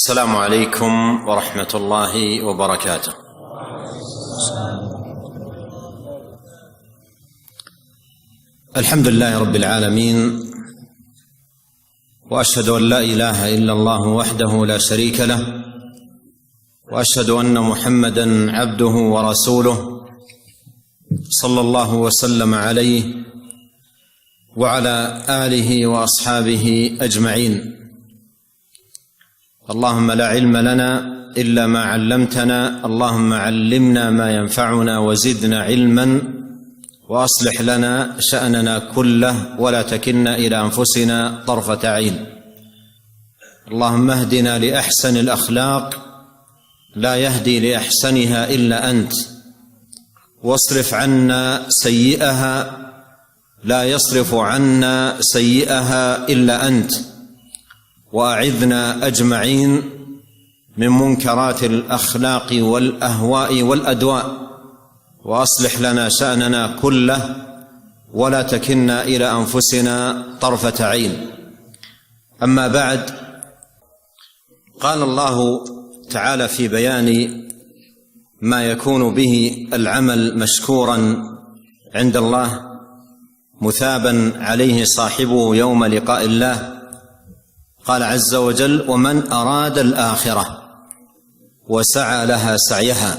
السلام عليكم ورحمة الله وبركاته. الحمد لله رب العالمين، وأشهد أن لا إله إلا الله وحده لا شريك له، وأشهد أن محمدًا عبده ورسوله صلى الله وسلم عليه وعلى آله وأصحابه أجمعين. اللهم لا علم لنا إلا ما علمتنا، اللهم علمنا ما ينفعنا وزدنا علما، وأصلح لنا شأننا كله ولا تكلنا إلى أنفسنا طرفة عين. اللهم اهدنا لأحسن الأخلاق لا يهدي لأحسنها إلا أنت، واصرف عنا سيئها لا يصرف عنا سيئها إلا أنت، وأعذنا أجمعين من منكرات الأخلاق والأهواء والأدواء، وأصلح لنا شأننا كله ولا تكلنا إلى أنفسنا طرفة عين. أما بعد، قال الله تعالى في بيان ما يكون به العمل مشكورا عند الله مثابا عليه صاحبه يوم لقاء الله، قال عز وجل: ومن أراد الآخرة وسعى لها سعيها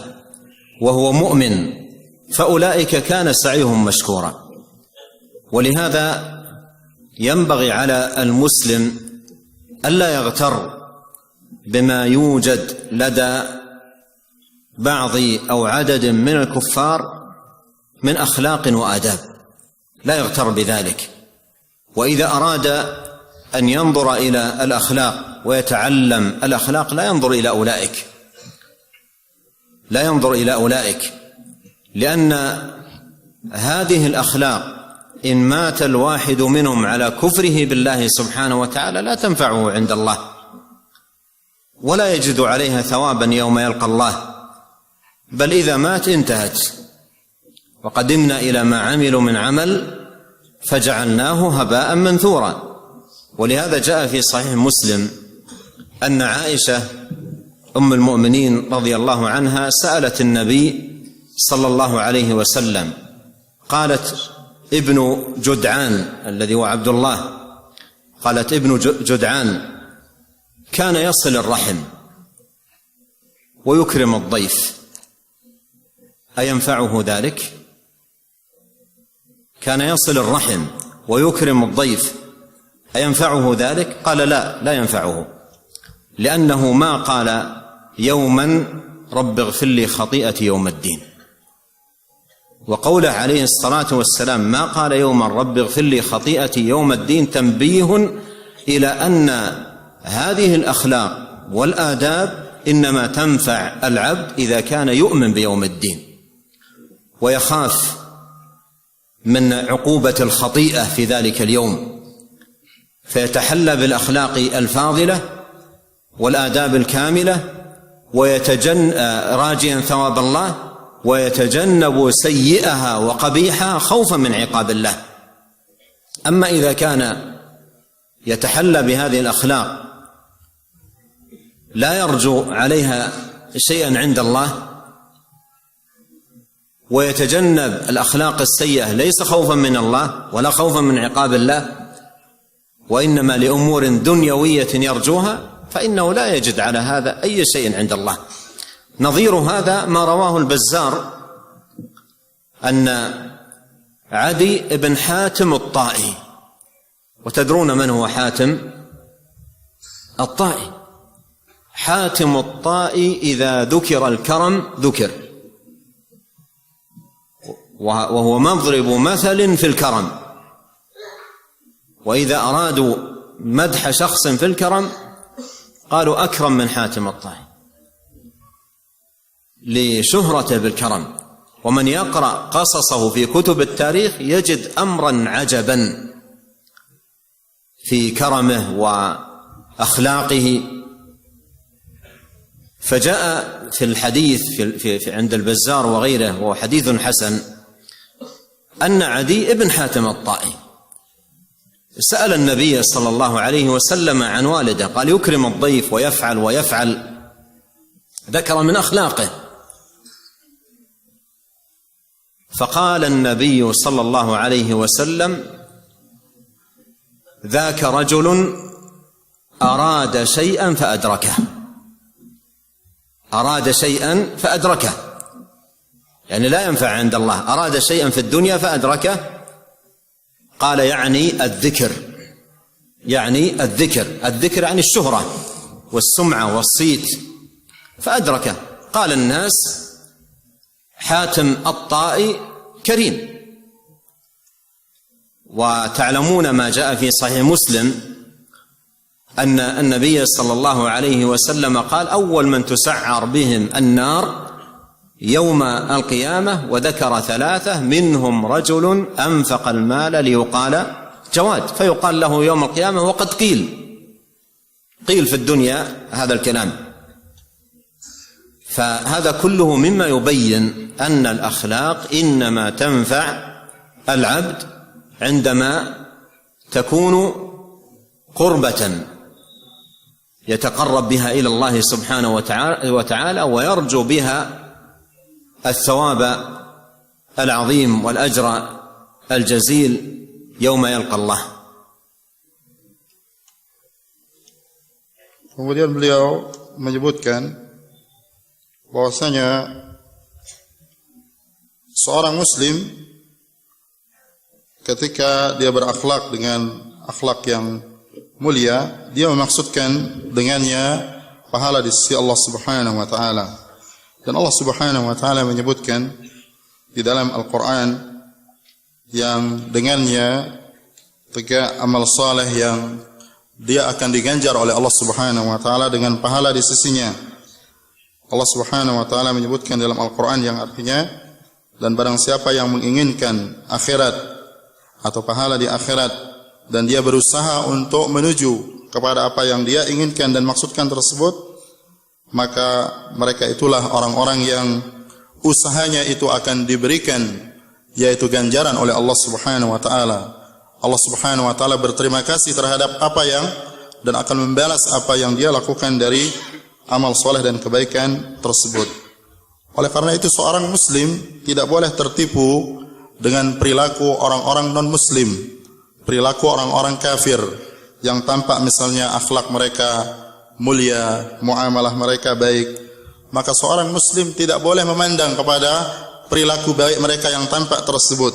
وهو مؤمن فأولئك كان سعيهم مشكورا. ولهذا ينبغي على المسلم ألا يغتر بما يوجد لدى بعض أو عدد من الكفار من أخلاق وآداب، لا يغتر بذلك. وإذا أراد أن ينظر إلى الأخلاق ويتعلم الأخلاق لا ينظر إلى أولئك، لأن هذه الأخلاق إن مات الواحد منهم على كفره بالله سبحانه وتعالى لا تنفعه عند الله، ولا يجد عليها ثوابا يوم يلقى الله، بل إذا مات انتهت. وقدمنا إلى ما عملوا من عمل فجعلناه هباء منثورا. ولهذا جاء في صحيح مسلم أن عائشة أم المؤمنين رضي الله عنها سألت النبي صلى الله عليه وسلم، قالت: ابن جدعان الذي هو عبد الله، قالت: ابن جدعان كان يصل الرحم ويكرم الضيف، أينفعه ذلك؟ كان يصل الرحم ويكرم الضيف، أينفعه ذلك؟ قال: لا ينفعه، لأنه ما قال يوما رب اغفر لي خطيئتي يوم الدين. وقوله عليه الصلاة والسلام ما قال يوما رب اغفر لي خطيئتي يوم الدين تنبيه إلى أن هذه الأخلاق والآداب إنما تنفع العبد إذا كان يؤمن بيوم الدين ويخاف من عقوبة الخطيئة في ذلك اليوم، فيتحلى بالأخلاق الفاضلة والآداب الكاملة راجيا ثواب الله، ويتجنب سيئها وقبيحها خوفا من عقاب الله. أما إذا كان يتحلى بهذه الأخلاق لا يرجو عليها شيئا عند الله، ويتجنب الأخلاق السيئة ليس خوفا من الله ولا خوفا من عقاب الله، وإنما لأمور دنيوية يرجوها، فإنه لا يجد على هذا أي شيء عند الله. نظير هذا ما رواه البزار أن عدي بن حاتم الطائي، وتدرون من هو حاتم الطائي؟ حاتم الطائي إذا ذكر الكرم ذكر، وهو مضرب مثل في الكرم، وإذا أرادوا مدح شخص في الكرم قالوا أكرم من حاتم الطائي لشهرته بالكرم. ومن يقرأ قصصه في كتب التاريخ يجد أمرا عجبا في كرمه وأخلاقه. فجاء في الحديث في عند البزار وغيره، وهو حديث حسن، أن عدي بن حاتم الطائي سأل النبي صلى الله عليه وسلم عن والده، قال يكرم الضيف ويفعل ويفعل، ذكر من أخلاقه، فقال النبي صلى الله عليه وسلم: ذاك رجل أراد شيئا فأدركه. أراد شيئا فأدركه، يعني لا ينفع عند الله، أراد شيئا في الدنيا فأدركه. قال يعني الذكر، يعني الذكر يعني الشهرة والسمعة والصيت، فأدركه. قال الناس: حاتم الطائي كريم. وتعلمون ما جاء في صحيح مسلم أن النبي صلى الله عليه وسلم قال: أول من تسعر بهم النار يوم القيامة، وذكر 3 منهم رجل أنفق المال ليقال جواد، فيقال له يوم القيامة وقد قيل في الدنيا هذا الكلام. فهذا كله مما يبين أن الأخلاق إنما تنفع العبد عندما تكون قربة يتقرب بها إلى الله سبحانه وتعالى ويرجو بها الثواب العظيم والأجر الجزيل يوم يلقى الله. Kemudian beliau menyebutkan bahwasanya seorang muslim ketika dia berakhlak dengan akhlak yang mulia, dia memaksudkan dengannya pahala di sisi Allah Subhanahu wa taala. Dan Allah Subhanahu wa taala menyebutkan di dalam Al-Qur'an yang dengannya tiga amal saleh yang dia akan diganjar oleh Allah Subhanahu wa taala dengan pahala di sisinya. Allah Subhanahu wa taala menyebutkan dalam Al-Qur'an yang artinya, dan barang siapa yang menginginkan akhirat atau pahala di akhirat dan dia berusaha untuk menuju kepada apa yang dia inginkan dan maksudkan tersebut, maka mereka itulah orang-orang yang usahanya itu akan diberikan, yaitu ganjaran oleh Allah Subhanahu wa taala. Allah Subhanahu wa taala berterima kasih terhadap apa yang dan akan membalas apa yang dia lakukan dari amal soleh dan kebaikan tersebut. Oleh karena itu seorang muslim tidak boleh tertipu dengan perilaku orang-orang non-muslim, perilaku orang-orang kafir yang tampak misalnya akhlak mereka mulia, muamalah mereka baik. Maka seorang muslim tidak boleh memandang kepada perilaku baik mereka yang tampak tersebut,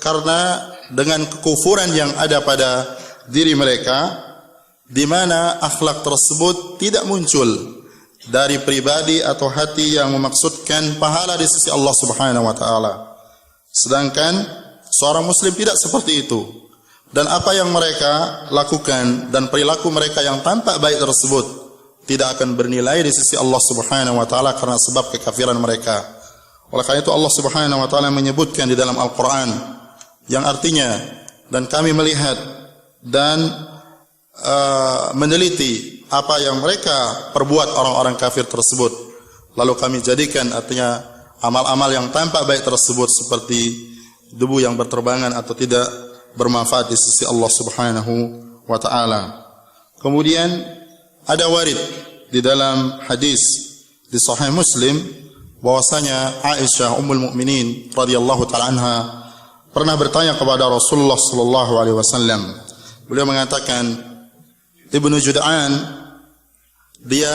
karena dengan kekufuran yang ada pada diri mereka, di mana akhlak tersebut tidak muncul dari pribadi atau hati yang memaksudkan pahala di sisi Allah Subhanahu wa taala. Sedangkan seorang muslim tidak seperti itu. Dan apa yang mereka lakukan dan perilaku mereka yang tampak baik tersebut tidak akan bernilai di sisi Allah Subhanahu wa taala karena sebab kekafiran mereka. Oleh karena itu Allah Subhanahu wa taala menyebutkan di dalam Al-Qur'an yang artinya, dan kami melihat dan meneliti apa yang mereka perbuat orang-orang kafir tersebut, lalu kami jadikan artinya amal-amal yang tampak baik tersebut seperti debu yang berterbangan atau tidak bermanfaat di sisi Allah Subhanahu wa taala. Kemudian ada warid di dalam hadis di Sahih Muslim bahwasanya Aisyah ummul mukminin radhiyallahu taala anha pernah bertanya kepada Rasulullah sallallahu alaihi wasallam. Beliau mengatakan, Ibnu Jud'an dia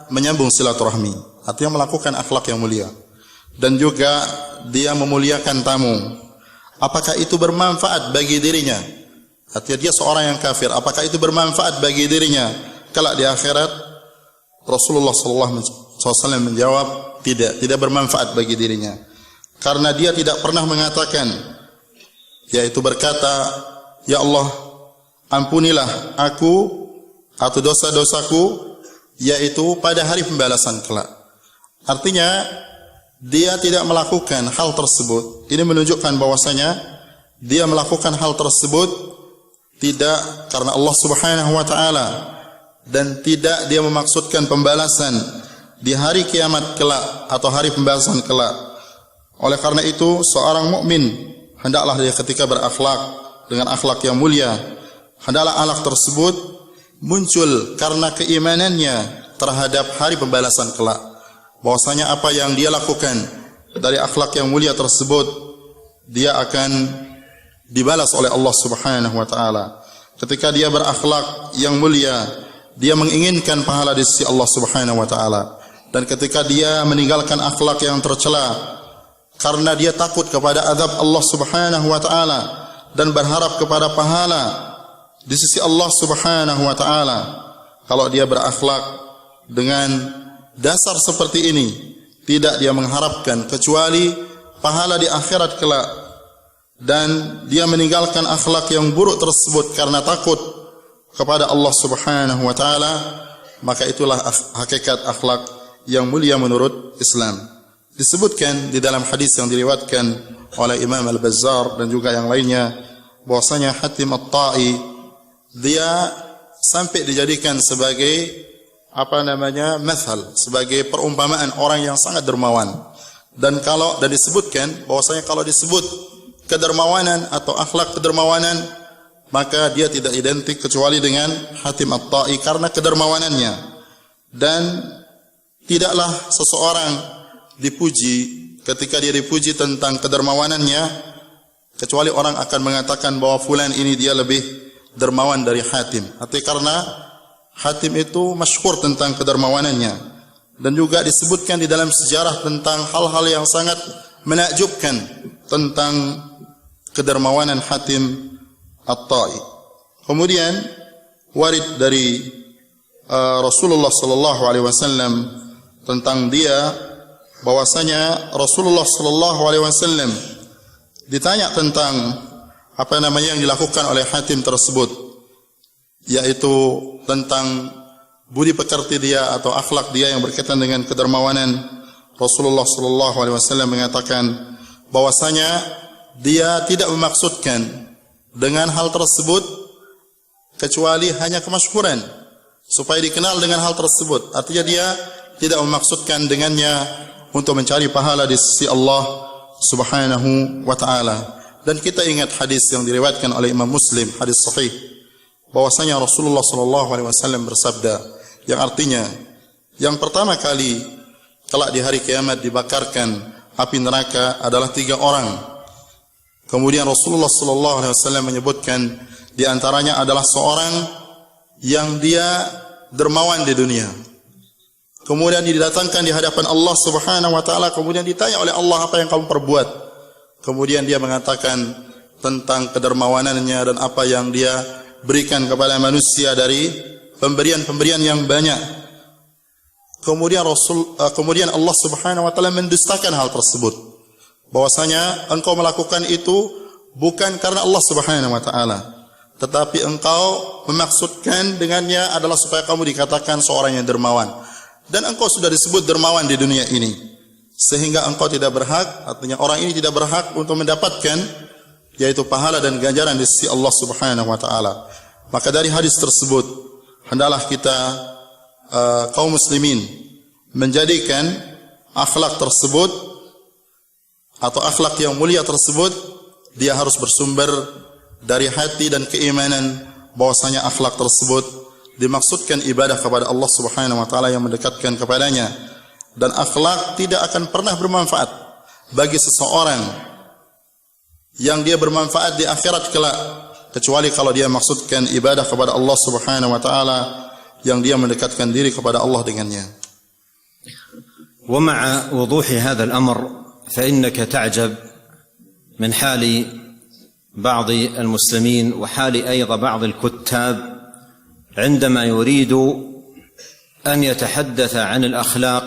menyambung silaturahmi, artinya melakukan akhlak yang mulia, dan juga dia memuliakan tamu. Apakah itu bermanfaat bagi dirinya? Artinya dia seorang yang kafir, apakah itu bermanfaat bagi dirinya kelak di akhirat? Rasulullah sallallahu alaihi wasallam menjawab, tidak bermanfaat bagi dirinya, karena dia tidak pernah mengatakan, yaitu berkata, ya Allah, ampunilah aku atau dosa-dosaku, yaitu pada hari pembalasan kelak. Artinya dia tidak melakukan hal tersebut. Ini menunjukkan bahwasanya dia melakukan hal tersebut tidak karena Allah Subhanahu wa taala, dan tidak dia memaksudkan pembalasan di hari kiamat kelak atau hari pembalasan kelak. Oleh karena itu seorang mukmin hendaklah dia ketika berakhlak dengan akhlak yang mulia, hendaklah akhlak tersebut muncul karena keimanannya terhadap hari pembalasan kelak. Bahwasanya apa yang dia lakukan dari akhlak yang mulia tersebut, dia akan dibalas oleh Allah Subhanahu wa taala. Ketika dia berakhlak yang mulia, dia menginginkan pahala di sisi Allah Subhanahu wa taala. Dan ketika dia meninggalkan akhlak yang tercela karena dia takut kepada azab Allah Subhanahu wa taala dan berharap kepada pahala di sisi Allah Subhanahu wa taala, kalau dia berakhlak dengan dasar seperti ini, tidak dia mengharapkan kecuali pahala di akhirat kelak, dan dia meninggalkan akhlak yang buruk tersebut karena takut kepada Allah Subhanahu wa taala, maka itulah hakikat akhlak yang mulia menurut Islam. Disebutkan di dalam hadis yang diriwayatkan oleh Imam Al-Bazzar dan juga yang lainnya, bahwasanya Hatim At-Tai dia sampai dijadikan sebagai mathal, sebagai perumpamaan orang yang sangat dermawan. Dan disebutkan bahwasanya kalau disebut kedermawanan atau akhlak kedermawanan, maka dia tidak identik kecuali dengan Hatim At-Tai karena kedermawanannya. Dan tidaklah seseorang dipuji ketika dia dipuji tentang kedermawanannya, kecuali orang akan mengatakan bahwa fulan ini dia lebih dermawan dari Hatim. Artinya karena Hatim itu masyhur tentang kedermawanannya. Dan juga disebutkan di dalam sejarah tentang hal-hal yang sangat menakjubkan tentang kedermawanan Hatim At-Tai. Kemudian warid dari Rasulullah sallallahu alaihi wasallam tentang dia, bahwasanya Rasulullah sallallahu alaihi wasallam ditanya tentang yang dilakukan oleh Hatim tersebut, yaitu tentang budi pekerti dia atau akhlak dia yang berkaitan dengan kedermawanan. Rasulullah sallallahu alaihi wasallam mengatakan bahwasanya dia tidak memaksudkan dengan hal tersebut kecuali hanya kemasyhuran, supaya dikenal dengan hal tersebut. Artinya dia tidak memaksudkan dengannya untuk mencari pahala di sisi Allah Subhanahu wa taala. Dan kita ingat hadis yang diriwayatkan oleh Imam Muslim, hadis sahih, bahwasanya Rasulullah sallallahu alaihi wasallam bersabda, yang artinya yang pertama kali kelak di hari kiamat dibakarkan api neraka adalah 3 orang. Kemudian Rasulullah sallallahu alaihi wasallam menyebutkan di antaranya adalah seorang yang dia dermawan di dunia. Kemudian didatangkan di hadapan Allah Subhanahu wa taala, kemudian ditanya oleh Allah, apa yang kamu perbuat? Kemudian dia mengatakan tentang kedermawanannya dan apa yang dia berikan kepada manusia dari pemberian-pemberian yang banyak. Kemudian Allah Subhanahu wa taala mendustakan hal tersebut, bahwasanya engkau melakukan itu bukan karena Allah Subhanahu wa taala, tetapi engkau memaksudkan dengannya adalah supaya kamu dikatakan seorang yang dermawan. Dan engkau sudah disebut dermawan di dunia ini, sehingga engkau tidak berhak, artinya orang ini tidak berhak untuk mendapatkan yaitu pahala dan ganjaran di sisi Allah Subhanahu wa taala. Maka dari hadis tersebut hendaklah kita kaum muslimin menjadikan akhlak tersebut atau akhlak yang mulia tersebut dia harus bersumber dari hati dan keimanan, bahwasanya akhlak tersebut dimaksudkan ibadah kepada Allah Subhanahu wa taala yang mendekatkan kepadanya. Dan akhlak tidak akan pernah bermanfaat bagi seseorang yang dia bermanfaat di akhirat kelak, kecuali kalau dia maksudkan ibadah kepada Allah Subhanahu wa taala yang dia mendekatkan diri kepada Allah dengannya. ومع وضوح هذا الأمر فإنك تعجب من حال بعض المسلمين وحال أيضا بعض الكتاب عندما يريد أن يتحدث عن الأخلاق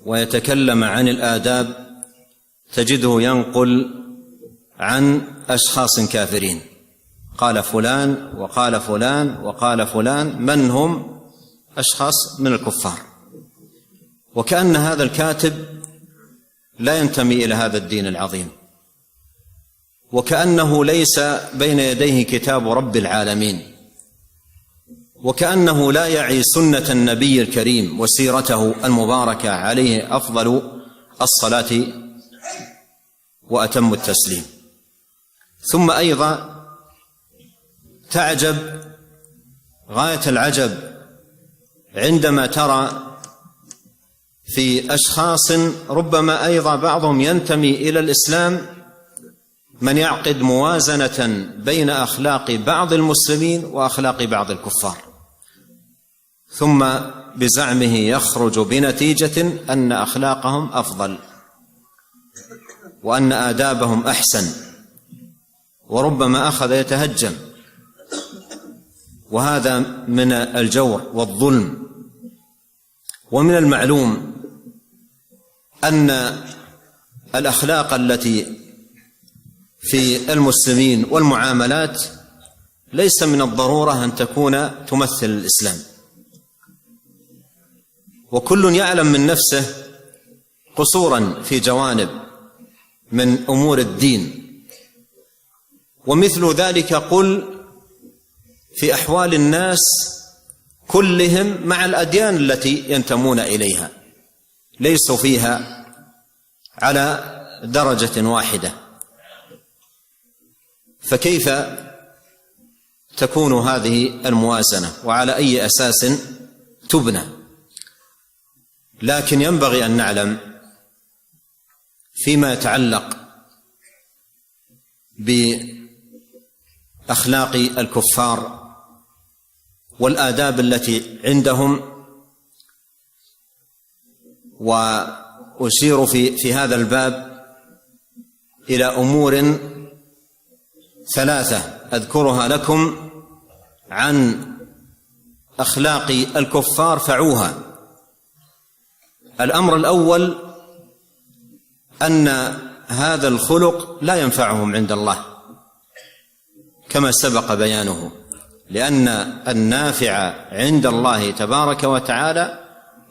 ويتكلم عن الآداب، تجده ينقل عن أشخاص كافرين، قال فلان وقال فلان وقال فلان، من هم؟ أشخاص من الكفار، وكأن هذا الكاتب لا ينتمي إلى هذا الدين العظيم، وكأنه ليس بين يديه كتاب رب العالمين، وكأنه لا يعي سنة النبي الكريم وسيرته المباركة عليه أفضل الصلاة وأتم التسليم. ثم أيضا تعجب غاية العجب عندما ترى في أشخاص ربما أيضا بعضهم ينتمي إلى الإسلام من يعقد موازنة بين أخلاق بعض المسلمين وأخلاق بعض الكفار، ثم بزعمه يخرج بنتيجة أن أخلاقهم أفضل وأن آدابهم أحسن، وربما أخذ يتهجم. وهذا من الجور والظلم. ومن المعلوم أن الأخلاق التي في المسلمين والمعاملات ليس من الضرورة أن تكون تمثل الإسلام، وكل يعلم من نفسه قصورا في جوانب من أمور الدين، ومثل ذلك قل في أحوال الناس كلهم مع الأديان التي ينتمون إليها، ليسوا فيها على درجة واحدة، فكيف تكون هذه الموازنة وعلى أي أساس تبنى؟ لكن ينبغي أن نعلم فيما يتعلق بأخلاق الكفار والآداب التي عندهم، وأشير في هذا الباب إلى أمور ثلاثة أذكرها لكم عن أخلاق الكفار فعوها. الأمر الأول أن هذا الخلق لا ينفعهم عند الله كما سبق بيانه، لأن النافع عند الله تبارك وتعالى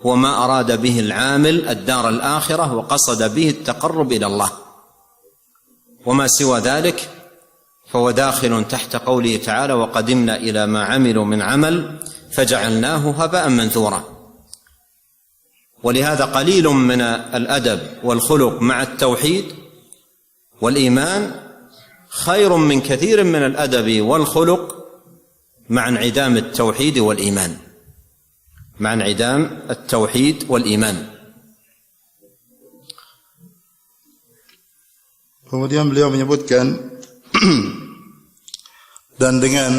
هو ما أراد به العامل الدار الآخرة وقصد به التقرب إلى الله، وما سوى ذلك فهو داخل تحت قوله تعالى: وقدمنا إلى ما عملوا من عمل فجعلناه هباء منثورا. ولهذا قليل من الأدب والخلق مع التوحيد والإيمان خير من كثير من الأدب والخلق مع انعدام التوحيد والإيمان، مع انعدام التوحيد والإيمان. Kemudian beliau menyebutkan dan dengan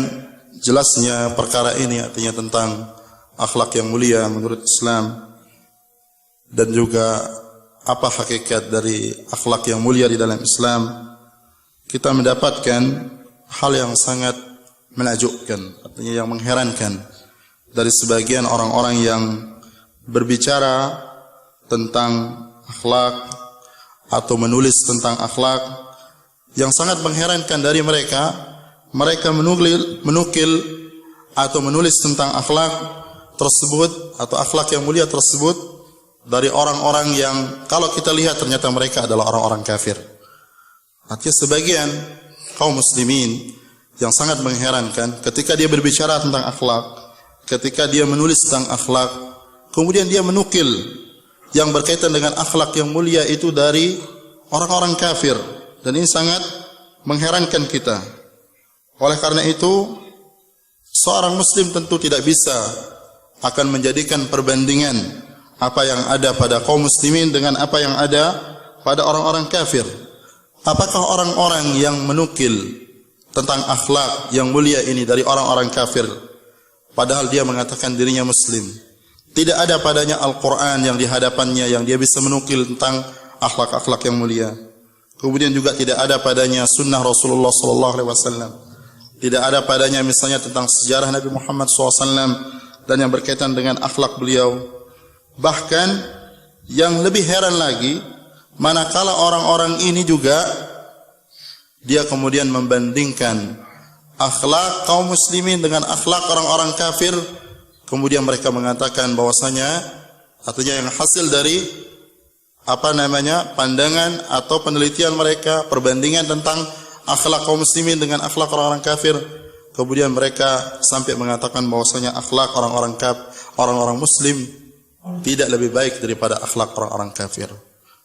jelasnya perkara ini, artinya tentang akhlak yang mulia menurut Islam, dan juga apa hakikat dari akhlak yang mulia di dalam Islam, kita mendapatkan hal yang sangat menakjubkan, artinya yang mengherankan dari sebagian orang-orang yang berbicara tentang akhlak atau menulis tentang akhlak. Yang sangat mengherankan dari mereka menukil atau menulis tentang akhlak tersebut atau akhlak yang mulia tersebut dari orang-orang yang kalau kita lihat ternyata mereka adalah orang-orang kafir. Artinya sebagian kaum muslimin yang sangat mengherankan ketika dia berbicara tentang akhlak, ketika dia menulis tentang akhlak, kemudian dia menukil yang berkaitan dengan akhlak yang mulia itu dari orang-orang kafir, dan ini sangat mengherankan kita. Oleh karena itu, seorang muslim tentu tidak bisa akan menjadikan perbandingan apa yang ada pada kaum muslimin dengan apa yang ada pada orang-orang kafir. Apakah orang-orang yang menukil tentang akhlak yang mulia ini dari orang-orang kafir, padahal dia mengatakan dirinya muslim, tidak ada padanya Al-Quran yang di hadapannya yang dia bisa menukil tentang akhlak-akhlak yang mulia. Kemudian juga tidak ada padanya sunnah Rasulullah SAW. Tidak ada padanya misalnya tentang sejarah Nabi Muhammad SAW dan yang berkaitan dengan akhlak beliau. Bahkan yang lebih heran lagi, manakala orang-orang ini juga dia kemudian membandingkan akhlak kaum muslimin dengan akhlak orang-orang kafir. Kemudian mereka mengatakan bahwasanya, artinya yang hasil dari pandangan atau penelitian mereka, perbandingan tentang akhlak kaum muslimin dengan akhlak orang-orang kafir, kemudian mereka sampai mengatakan bahwasanya akhlak orang-orang muslim tidak lebih baik daripada akhlak orang-orang kafir.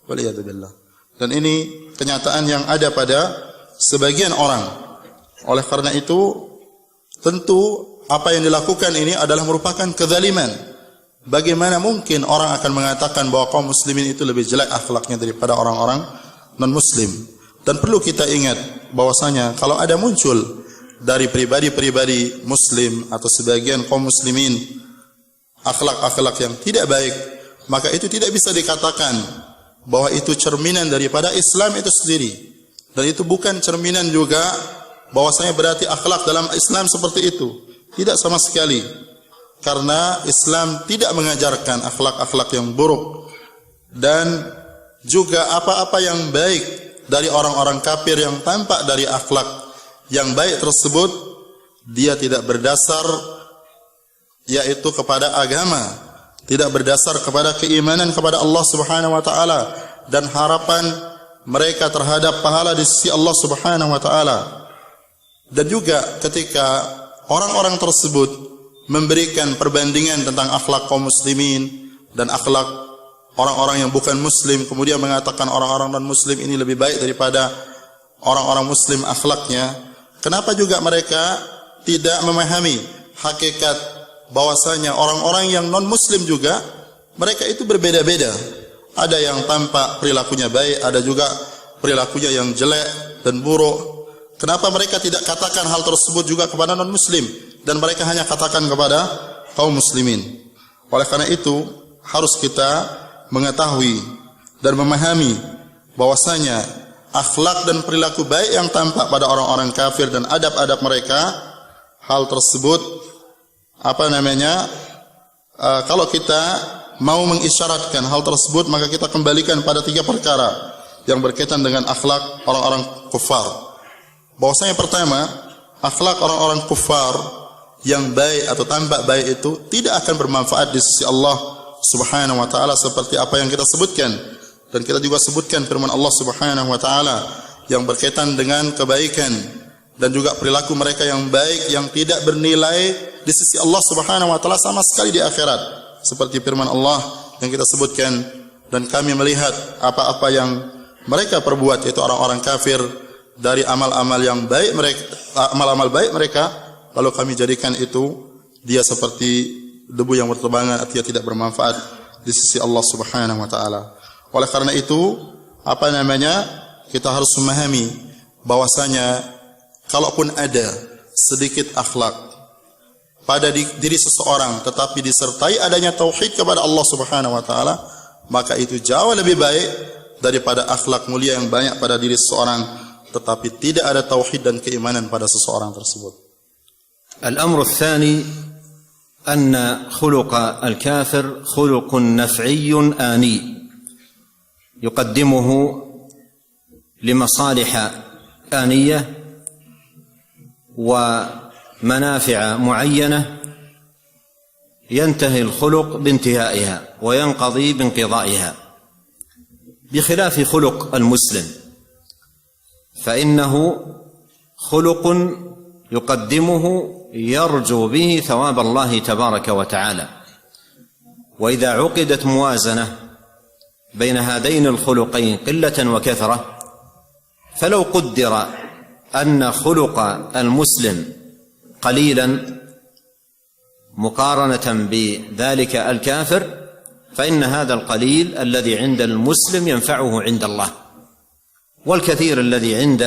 Waliyadzubillah. Dan ini kenyataan yang ada pada sebagian orang. Oleh karena itu, tentu apa yang dilakukan ini adalah merupakan kezaliman. Bagaimana mungkin orang akan mengatakan bahwa kaum muslimin itu lebih jelek akhlaknya daripada orang-orang non-muslim? Dan perlu kita ingat bahwasanya kalau ada muncul dari pribadi-pribadi muslim atau sebagian kaum muslimin akhlak-akhlak yang tidak baik, maka itu tidak bisa dikatakan bahwa itu cerminan daripada Islam itu sendiri. Dan itu bukan cerminan juga bahwasanya berarti akhlak dalam Islam seperti itu. Tidak sama sekali. Karena Islam tidak mengajarkan akhlak-akhlak yang buruk, dan juga apa-apa yang baik dari orang-orang kafir yang tampak dari akhlak yang baik tersebut, dia tidak berdasar yaitu kepada agama, tidak berdasar kepada keimanan kepada Allah Subhanahu wa taala dan harapan mereka terhadap pahala di sisi Allah Subhanahu wa taala. Dan juga ketika orang-orang tersebut memberikan perbandingan tentang akhlak kaum muslimin dan akhlak orang-orang yang bukan muslim, kemudian mengatakan orang-orang non-muslim ini lebih baik daripada orang-orang muslim akhlaknya, kenapa juga mereka tidak memahami hakikat bahwasanya orang-orang yang non-muslim juga mereka itu berbeda-beda. Ada yang tampak perilakunya baik, ada juga perilakunya yang jelek dan buruk. Kenapa mereka tidak katakan hal tersebut juga kepada non-muslim, dan mereka hanya katakan kepada kaum muslimin? Oleh karena itu harus kita mengetahui dan memahami bahwasanya akhlak dan perilaku baik yang tampak pada orang-orang kafir dan adab-adab mereka, hal tersebut kalau kita mau mengisyaratkan hal tersebut, maka kita kembalikan pada 3 perkara yang berkaitan dengan akhlak orang-orang kufar. Bahwasanya pertama, akhlak orang-orang kufar yang baik atau tampak baik itu tidak akan bermanfaat di sisi Allah Subhanahu wa taala seperti apa yang kita sebutkan. Dan kita juga sebutkan firman Allah Subhanahu wa taala yang berkaitan dengan kebaikan dan juga perilaku mereka yang baik yang tidak bernilai di sisi Allah Subhanahu wa taala sama sekali di akhirat. Seperti firman Allah yang kita sebutkan, dan kami melihat apa-apa yang mereka perbuat, yaitu orang-orang kafir, dari amal-amal yang baik mereka, amal-amal baik mereka, lalu kami jadikan itu dia seperti debu yang berterbangan, artinya tidak bermanfaat di sisi Allah Subhanahu wa taala. Oleh karena itu, kita harus memahami bahwasanya kalaupun ada sedikit akhlak pada diri seseorang tetapi disertai adanya tauhid kepada Allah Subhanahu wa taala, maka itu jauh lebih baik daripada akhlak mulia yang banyak pada diri seseorang tetapi tidak ada tauhid dan keimanan pada seseorang tersebut. Al-amru tsani anna khuluq al-kafir khuluqun naf'iyyun ani yuqaddimuhu limasalih aniyah wa manafi' mu'ayyanah ينتهي الخلق بانتهائها وينقضي بانقضائها بخلاف خلق المسلم فإنه خلق يقدمه يرجو به ثواب الله تبارك وتعالى. وإذا عقدت موازنة بين هذين الخلقين قلة وكثرة، فلو قدر أن خلق المسلم قليلا مقارنة بذلك الكافر، فإن هذا القليل الذي عند المسلم ينفعه عند الله، والكثير الذي عند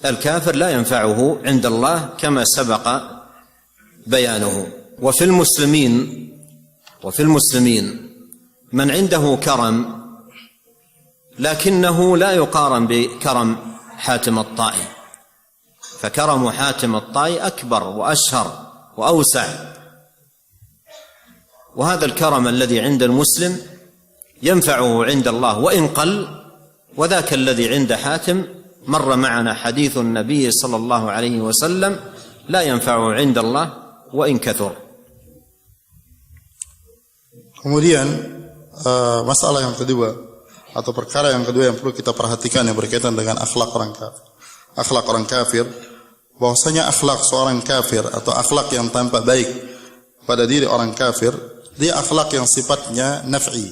الكافر لا ينفعه عند الله كما سبق بيانه. وفي المسلمين من عنده كرم لكنه لا يقارن بكرم حاتم الطائي، فكرم حاتم الطائي أكبر وأشهر وأوسع، وهذا الكرم الذي عند المسلم ينفعه عند الله وإن قل، وذاك الذي عند حاتم مر معنا حديث النبي صلى الله عليه وسلم لا ينفعه عند الله وإن كثر. Kemudian masalah yang kedua atau perkara yang kedua yang perlu kita perhatikan yang berkaitan dengan akhlak orang kafir, bahwasanya akhlak seorang kafir atau akhlak yang tampak baik pada diri orang kafir, dia akhlak yang sifatnya naf'i.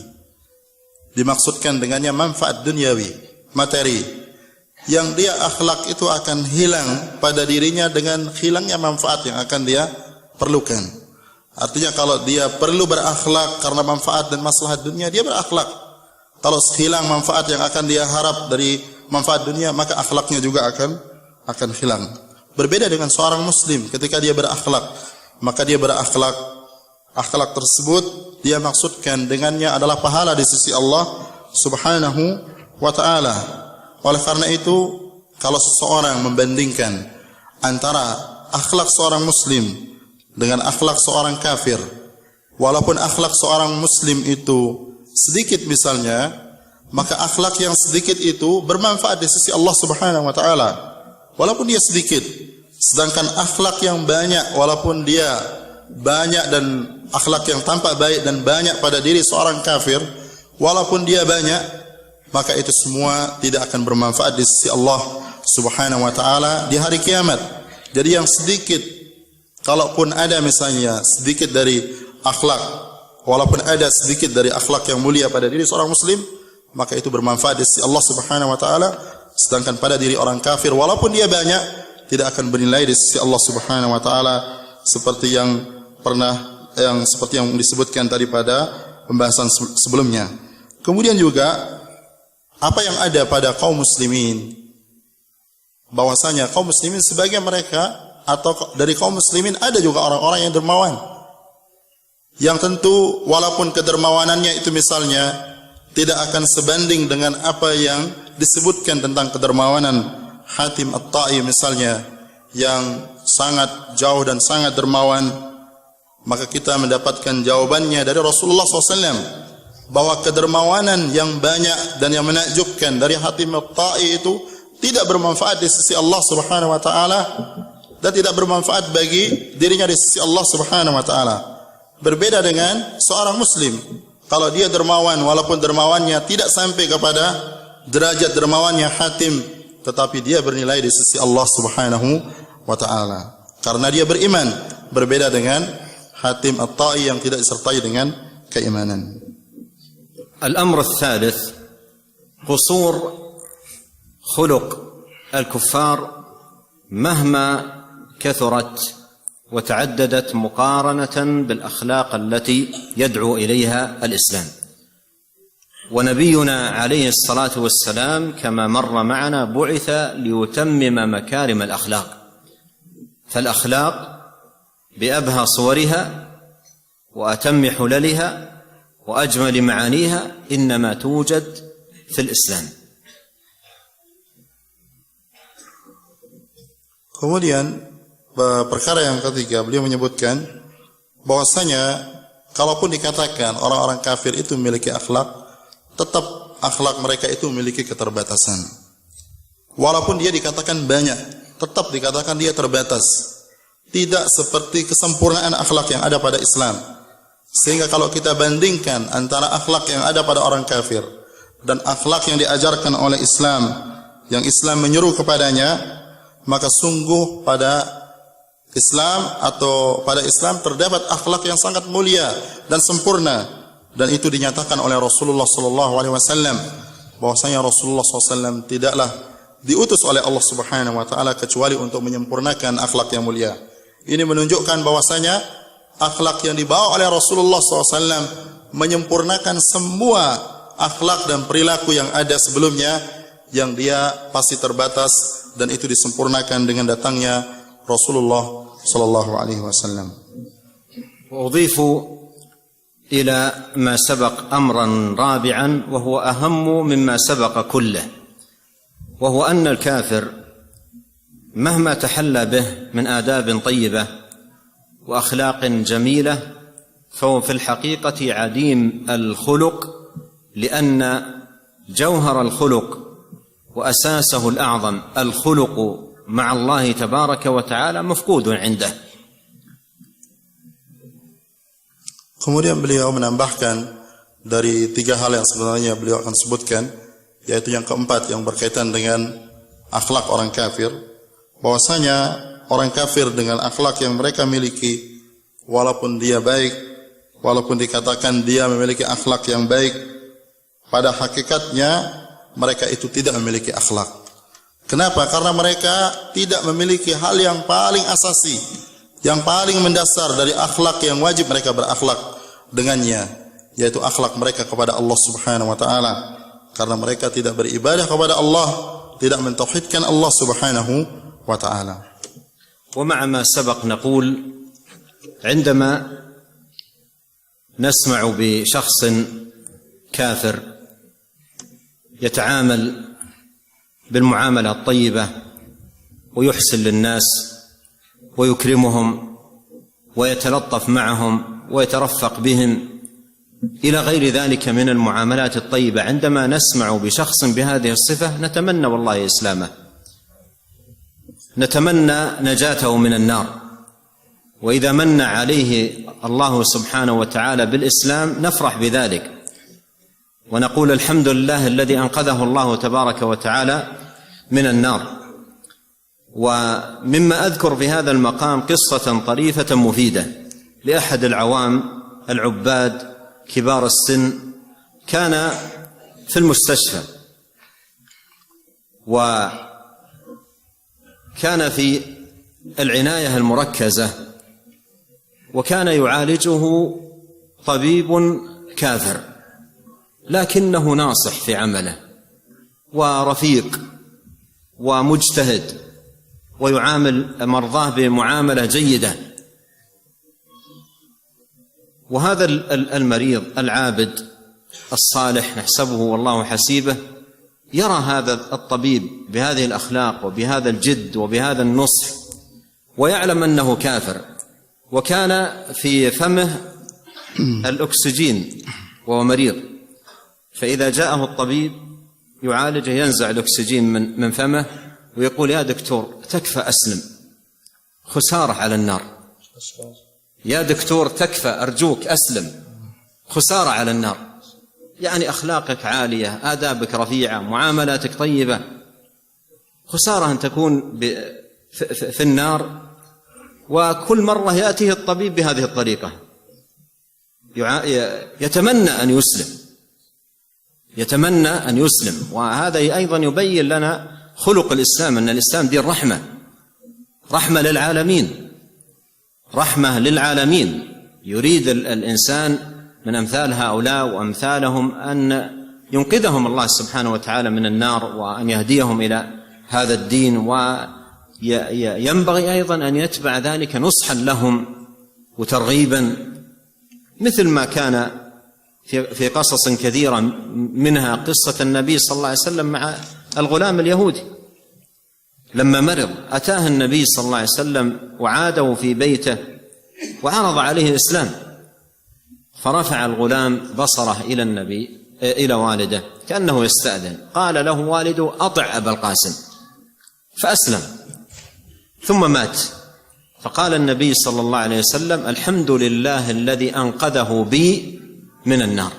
Dimaksudkan dengannya manfaat duniawi, materi. yang dia akhlak itu akan hilang pada dirinya dengan hilangnya manfaat yang akan dia perlukan. Artinya kalau dia perlu berakhlak karena manfaat dan maslahat dunia, dia berakhlak. Kalau hilang manfaat yang akan dia harap dari manfaat dunia, maka akhlaknya juga akan hilang. Berbeda dengan seorang muslim ketika dia berakhlak, maka dia berakhlak, akhlak tersebut dia maksudkan dengannya adalah pahala di sisi Allah Subhanahu wa ta'ala. Oleh karena itu, kalau seseorang membandingkan antara akhlak seorang muslim dengan akhlak seorang kafir, walaupun akhlak seorang muslim itu sedikit misalnya, maka akhlak yang sedikit itu bermanfaat di sisi Allah Subhanahu wa ta'ala, walaupun dia sedikit. Sedangkan akhlak yang banyak, walaupun dia banyak dan akhlak yang tampak baik dan banyak pada diri seorang kafir, walaupun dia banyak, maka itu semua tidak akan bermanfaat di sisi Allah Subhanahu wa ta'ala di hari kiamat. Jadi yang sedikit, kalaupun ada misalnya sedikit dari akhlak, walaupun ada sedikit dari akhlak yang mulia pada diri seorang muslim, maka itu bermanfaat di sisi Allah Subhanahu wa ta'ala. Sedangkan pada diri orang kafir, walaupun dia banyak, tidak akan bernilai di sisi Allah Subhanahu wa ta'ala, seperti yang disebutkan tadi pada pembahasan sebelumnya. Kemudian juga apa yang ada pada kaum muslimin, bahwasanya kaum muslimin sebagian mereka atau dari kaum muslimin ada juga orang-orang yang dermawan, yang tentu walaupun kedermawanannya itu misalnya tidak akan sebanding dengan apa yang disebutkan tentang kedermawanan Hatim At-Ta'i misalnya, yang sangat jauh dan sangat dermawan, maka kita mendapatkan jawabannya dari Rasulullah SAW, bahwa kedermawanan yang banyak dan yang menakjubkan dari Hatim At-Ta'i itu tidak bermanfaat di sisi Allah Subhanahu wa ta'ala dan tidak bermanfaat bagi dirinya di sisi Allah Subhanahu wa ta'ala. Berbeda dengan seorang muslim, kalau dia dermawan, walaupun dermawannya tidak sampai kepada derajat dermawannya Hatim, tetapi dia bernilai di sisi Allah Subhanahu wa ta'ala karena dia beriman. Berbeda dengan Hatim At-Ta'i yang tidak disertai dengan keimanan. الأمر الثالث قصور خلق الكفار مهما كثرت وتعددت مقارنة بالأخلاق التي يدعو إليها الإسلام. ونبينا عليه الصلاة والسلام كما مر معنا بعث ليتمم مكارم الأخلاق، فالأخلاق بأبهى صورها وأتم حللها وأجمل معانيها إنما توجد في الإسلام. Kemudian perkara yang ketiga, beliau menyebutkan bahwasanya kalaupun dikatakan orang-orang kafir itu memiliki akhlak, tetap akhlak mereka itu memiliki keterbatasan. Walaupun dia dikatakan banyak, tetap dikatakan dia terbatas. Tidak seperti kesempurnaan akhlak yang ada pada Islam. Sehingga kalau kita bandingkan antara akhlak yang ada pada orang kafir dan akhlak yang diajarkan oleh Islam, yang Islam menyeru kepadanya, maka sungguh pada Islam terdapat akhlak yang sangat mulia dan sempurna, dan itu dinyatakan oleh Rasulullah SAW, bahwasanya Rasulullah SAW tidaklah diutus oleh Allah Subhanahu wa ta'ala kecuali untuk menyempurnakan akhlak yang mulia. Ini menunjukkan bahwasanya akhlak yang dibawa oleh Rasulullah SAW menyempurnakan semua akhlak dan perilaku yang ada sebelumnya, yang dia pasti terbatas, dan itu disempurnakan dengan datangnya Rasulullah sallallahu alaihi wasallam. وأضيف إلى ما سبق أمرا رابعا وهو أهم مما سبق كله، وهو أن الكافر مهما تحلى به من آداب طيبة وأخلاق جميلة فهو في الحقيقة عديم الخلق، لأن جوهر الخلق وأساسه الأعظم الخلق مع الله تبارك وتعالى مفقود عنده. Kemudian beliau menambahkan dari 3 hal yang sebenarnya beliau akan sebutkan, yaitu yang keempat yang berkaitan dengan akhlak orang kafir, bahwasanya orang kafir dengan akhlak yang mereka miliki, walaupun dia baik, walaupun dikatakan dia memiliki akhlak yang baik, pada hakikatnya mereka itu tidak memiliki akhlak. Kenapa? Karena mereka tidak memiliki hal yang paling asasi, yang paling mendasar dari akhlak yang wajib mereka berakhlak dengannya, yaitu akhlak mereka kepada Allah Subhanahu wa taala. Karena mereka tidak beribadah kepada Allah, tidak mentauhidkan Allah Subhanahu wa taala. ومع ما سبق نقول عندما نسمع بشخص كافر يتعامل بالمعاملة الطيبة ويحسن للناس ويكرمهم ويتلطف معهم ويترفق بهم إلى غير ذلك من المعاملات الطيبة، عندما نسمع بشخص بهذه الصفة نتمنى والله إسلامه، نتمنى نجاته من النار. وإذا من عليه الله سبحانه وتعالى بالإسلام نفرح بذلك ونقول الحمد لله الذي أنقذه الله تبارك وتعالى من النار. ومما أذكر في هذا المقام قصة طريفة مفيدة لأحد العوام العباد كبار السن، كان في المستشفى وكان في العناية المركزة، وكان يعالجه طبيب كافر لكنه ناصح في عمله ورفيق ومجتهد ويعامل مرضاه بمعاملة جيدة. وهذا المريض العابد الصالح نحسبه والله حسيبه يرى هذا الطبيب بهذه الأخلاق وبهذا الجد وبهذا النصح ويعلم أنه كافر، وكان في فمه الأكسجين وهو مريض، فإذا جاءه الطبيب يعالجه ينزع الأكسجين من فمه ويقول يا دكتور تكفى أسلم، خسارة على النار، يا دكتور تكفى أرجوك أسلم، خسارة على النار. يعني أخلاقك عالية، آدابك رفيعة، معاملاتك طيبة، خسارة أن تكون في النار. وكل مرة يأتيه الطبيب بهذه الطريقة، يتمنى أن يسلم، يتمنى أن يسلم. وهذا أيضا يبين لنا خلق الإسلام، أن الإسلام دين رحمة، رحمة للعالمين، رحمة للعالمين. يريد الإنسان من أمثال هؤلاء وأمثالهم أن ينقذهم الله سبحانه وتعالى من النار وأن يهديهم إلى هذا الدين، وينبغي أيضا أن يتبع ذلك نصحا لهم وترغيبا، مثل ما كان في قصص كثيرة، منها قصة النبي صلى الله عليه وسلم مع الغلام اليهودي لما مرض، أتاه النبي صلى الله عليه وسلم وعاده في بيته وعرض عليه الإسلام، فرفع الغلام بصره إلى النبي إلى والده كأنه يستأذن، قال له والده أطع أبا القاسم، فأسلم ثم مات. فقال النبي صلى الله عليه وسلم الحمد لله الذي أنقذه بي من النار.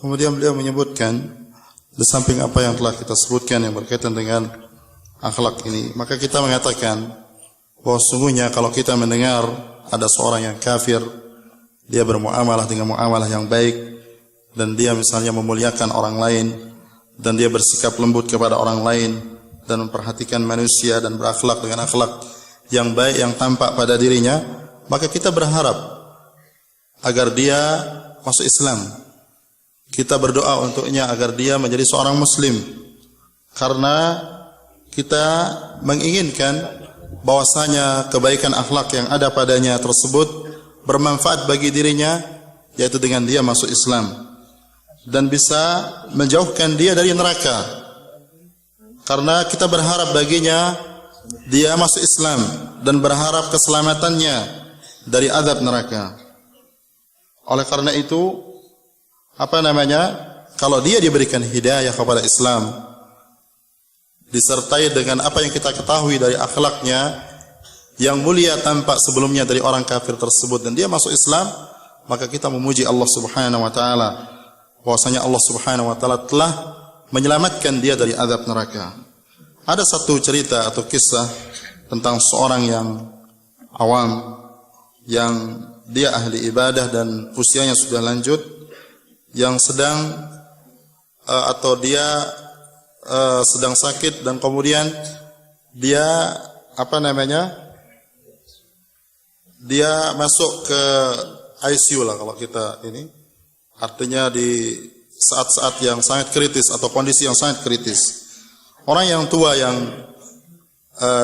Kemudian beliau menyebutkan di samping apa yang telah kita sebutkan yang berkaitan dengan akhlak ini, maka kita mengatakan bahwa sungguhnya kalau kita mendengar ada seorang yang kafir, dia bermuamalah dengan muamalah yang baik, dan dia misalnya memuliakan orang lain, dan dia bersikap lembut kepada orang lain, dan memperhatikan manusia, dan berakhlak dengan akhlak yang baik yang tampak pada dirinya, maka kita berharap agar dia masuk Islam. Kita berdoa untuknya agar dia menjadi seorang muslim, karena kita menginginkan bahwasanya kebaikan akhlak yang ada padanya tersebut bermanfaat bagi dirinya, yaitu dengan dia masuk Islam, dan bisa menjauhkan dia dari neraka, karena kita berharap baginya dia masuk Islam dan berharap keselamatannya dari azab neraka. Oleh karena itu, kalau dia diberikan hidayah kepada Islam, disertai dengan apa yang kita ketahui dari akhlaknya yang mulia tampak sebelumnya dari orang kafir tersebut, dan dia masuk Islam, maka kita memuji Allah Subhanahu wa taala bahwasanya Allah Subhanahu wa taala telah menyelamatkan dia dari azab neraka. Ada satu cerita atau kisah tentang seorang yang awam, yang dia ahli ibadah dan usianya sudah lanjut, yang sedang atau dia sedang sakit dan kemudian dia dia masuk ke ICU lah kalau kita ini, artinya di saat-saat yang sangat kritis atau kondisi yang sangat kritis. Orang yang tua yang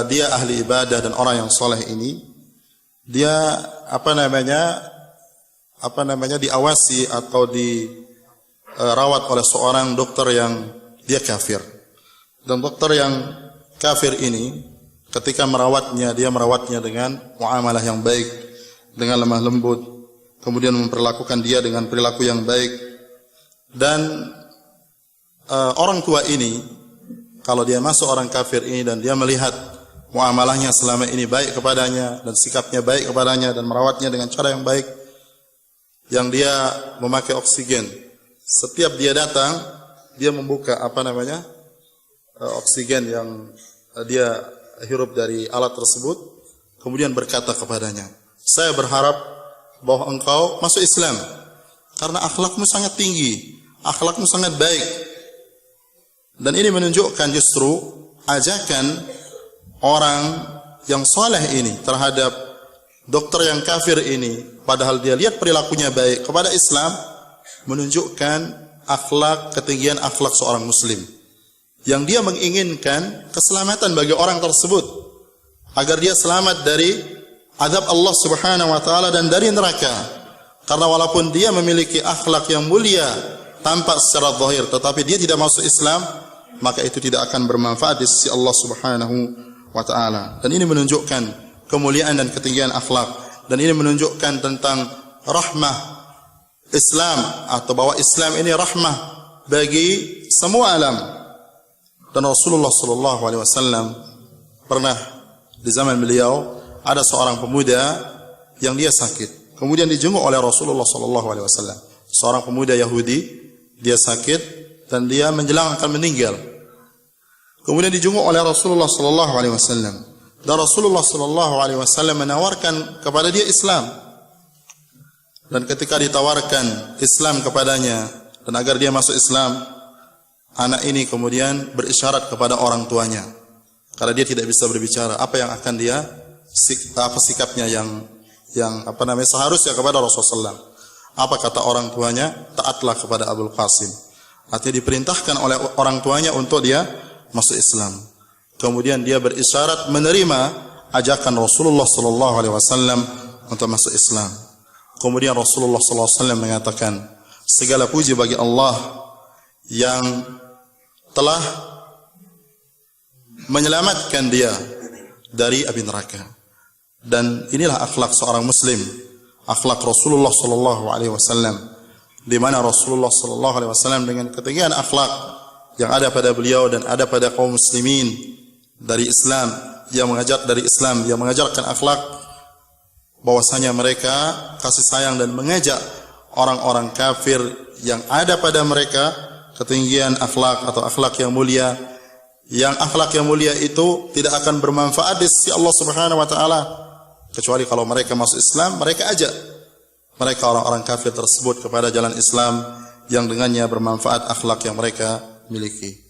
dia ahli ibadah dan orang yang soleh ini, dia diawasi atau dirawat oleh seorang dokter yang dia kafir. Dan dokter yang kafir ini ketika merawatnya, dia merawatnya dengan muamalah yang baik, dengan lemah lembut, kemudian memperlakukan dia dengan perilaku yang baik. Dan orang tua ini, kalau dia masuk orang kafir ini dan dia melihat muamalahnya selama ini baik kepadanya dan sikapnya baik kepadanya dan merawatnya dengan cara yang baik, yang dia memakai oksigen, setiap dia datang dia membuka oksigen yang dia hirup dari alat tersebut, kemudian berkata kepadanya, saya berharap bahwa engkau masuk Islam karena akhlakmu sangat tinggi, akhlakmu sangat baik. Dan ini menunjukkan justru ajakan orang yang soleh ini terhadap dokter yang kafir ini, padahal dia lihat perilakunya baik kepada Islam, menunjukkan akhlak, ketinggian akhlak seorang muslim, yang dia menginginkan keselamatan bagi orang tersebut agar dia selamat dari azab Allah Subhanahu wa taala dan dari neraka. Karena walaupun dia memiliki akhlak yang mulia tampak secara zahir, tetapi dia tidak masuk Islam, maka itu tidak akan bermanfaat di sisi Allah Subhanahu wa taala. Dan ini menunjukkan kemuliaan dan ketinggian akhlak, dan ini menunjukkan tentang rahmah Islam, atau bahwa Islam ini rahmah bagi semua alam. Dan Rasulullah sallallahu alaihi wasallam pernah di zaman beliau ada seorang pemuda yang dia sakit, kemudian dijenguk oleh Rasulullah sallallahu alaihi wasallam. Seorang pemuda Yahudi, dia sakit dan dia menjelang akan meninggal. Kemudian dijenguk oleh Rasulullah sallallahu alaihi wasallam. Dan Rasulullah sallallahu alaihi wasallam menawarkan kepada dia Islam. Dan ketika ditawarkan Islam kepadanya dan agar dia masuk Islam, anak ini kemudian berisyarat kepada orang tuanya. Karena dia tidak bisa berbicara, apa yang akan dia sikapnya yang seharusnya kepada Rasulullah SAW. Apa kata orang tuanya? Taatlah kepada Abul Qasim. Artinya diperintahkan oleh orang tuanya untuk dia masuk Islam. Kemudian dia berisyarat menerima ajakan Rasulullah sallallahu alaihi wasallam untuk masuk Islam. Kemudian Rasulullah sallallahu alaihi wasallam mengatakan, segala puji bagi Allah yang telah menyelamatkan dia dari api neraka. Dan inilah akhlak seorang muslim, akhlak Rasulullah sallallahu alaihi wasallam, di mana Rasulullah sallallahu alaihi wasallam dengan ketinggian akhlak yang ada pada beliau dan ada pada kaum muslimin dari Islam, yang mengajarkan akhlak, bahwasanya mereka kasih sayang dan mengajak orang-orang kafir yang ada pada mereka ketinggian akhlak atau akhlak yang mulia, yang akhlak yang mulia itu tidak akan bermanfaat di sisi Allah Subhanahu wa taala kecuali kalau mereka masuk Islam. Mereka ajak mereka orang-orang kafir tersebut kepada jalan Islam yang dengannya bermanfaat akhlak yang mereka miliki.